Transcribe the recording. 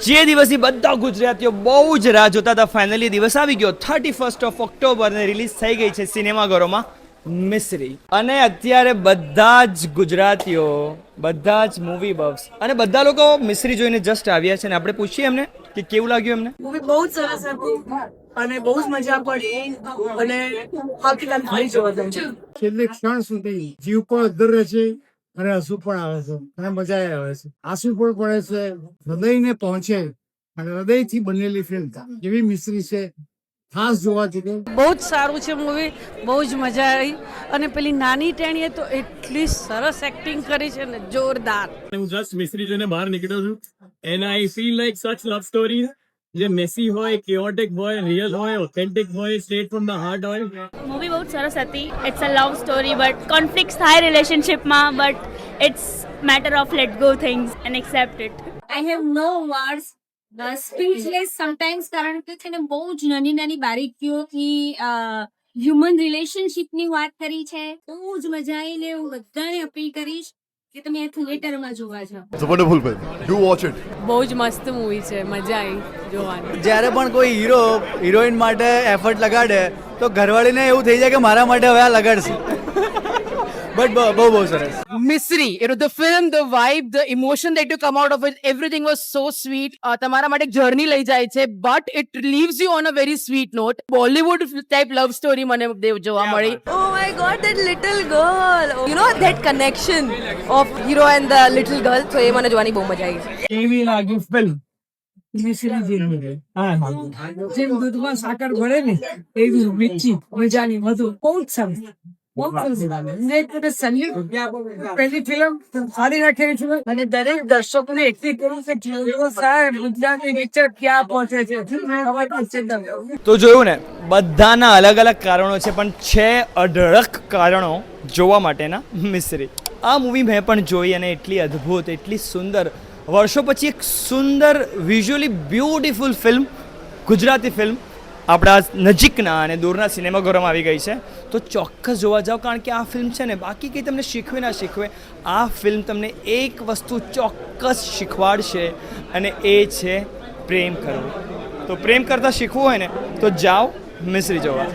જે દિવસથી બધા ગુજરાતીઓ બહુ જ રાહ જોતા હતા, ફાઇનલી દિવસ આવી ગયો 31 ઓક્ટોબર ને રિલીઝ થઈ ગઈ છે સિનેમાઘરોમાં મિસ્રી. અને અત્યારે બધા જ ગુજરાતીઓ, બધા જ મૂવી બફ્સ અને બધા લોકો મિસ્રી જોઈને જસ્ટ આવ્યા છે. અને આપણે પૂછીએ એમને કે કેવું લાગ્યું એમને. મૂવી બહુ જ સરસ હતું અને બહુ જ મજા પડી અને આવતીકાલ ફરી જોવા જવું છે. છેલ્લે ક્ષણ સુધી જીવ પણ અદ્ધર રહે છે અને હસવું પણ આવે છે અને મજા આવે છે. આંસુ પણ પડે છે, હૃદયને પહોંચે અને હૃદયથી બનેલી ફિલ્મ જેવી મિસ્રી છે, ખાસ જોવા જેવી. બહુ જ સારું છે મૂવી, બહુ જ મજા આવી અને પેલી નાની ટેણીએ તો એટલી સરસ એક્ટિંગ કરી છે ને, જોરદાર. હું જસ્ટ મિસ્ત્રી જોઈને બહાર નીકળ્યો છું એન્ડ આઈ ફીલ લાઈક સચ લવ સ્ટોરી જે મેસી હોય, કેઓટિક હોય, રિયલ હોય, ઓથેન્ટિક હોય, સ્ટ્રેટ ફ્રોમ ધ હાર્ટ હોય. મૂવી બહુ જ સરસ હતી. It's a love story but conflicts થાય રિલેશનશિપમાં, but it's matter of let go things and accept it. I have no words, speechless sometimes, કારણ કે છે ને બહુ જ નાની નાની બારીકીઓથી હ્યુમન રિલેશનશિપની વાત કરી છે. બહુ જ મજા આવી ને હું બધાને અપીલ કરીશ કે તમે થિયેટરમાં જોવા જાઓ. It's a wonderful film. Do watch it. બહુ જ મસ્ત મૂવી છે, મજા આવી જોવાની. જ્યારે પણ કોઈ હીરો હિરોઈન માટે એફર્ટ લગાડે તો ઘરવાળીને એવું થઈ જાય કે મારા માટે હવે આ લગાડશે. બટ બહુ સરસ. મિસ્રી, the film, the vibe, the emotion that you come out of it, everything was so sweet. તમારા માટે એક જર્ની લઈ જાય છે, but it leaves you on a very sweet note. Bollywood type love story મને જોવા મળી. Oh my god, that little girl. You know that connection of hero and the little girl. So એ મને જોવાની બહુ મજા આવી. કેવી લાગી ફિલ્મ મિસ્રી જેવી? હા, જેમ દૂધમાં સાકર ભળે ને એવી મીઠી મજાની મધુર, બહુ જ સરસ. પહેલી ફિલ્મ સારી રાખેલી છે અને દરેક દર્શકોને એટલી કરું કે સાહેબ ગુજરાતી પિક્ચર ક્યાં પહોંચે છે. તો જોયું ને, બધાના અલગ અલગ કારણો છે, પણ છે અઢળક કારણો જોવા માટેના મિસ્રી. આ મૂવી મેં પણ જોઈ અને એટલી અદ્ભુત, એટલી સુંદર, વર્ષો પછી એક સુંદર visually beautiful film, Gujarati film આપણા નજીકના અને દૂરના સિનેમાઘરોમાં આવી ગઈ છે. તો ચોક્કસ જોવા જાઓ, કારણ કે આ ફિલ્મ છે ને બાકી કંઈ તમને શીખવે ના શીખવે, આ ફિલ્મ તમને એક વસ્તુ ચોક્કસ શીખવાડશે અને એ છે પ્રેમ કરવો. તો પ્રેમ કરતાં શીખવું હોય ને તો જાઓ મિસ્રી જોવા.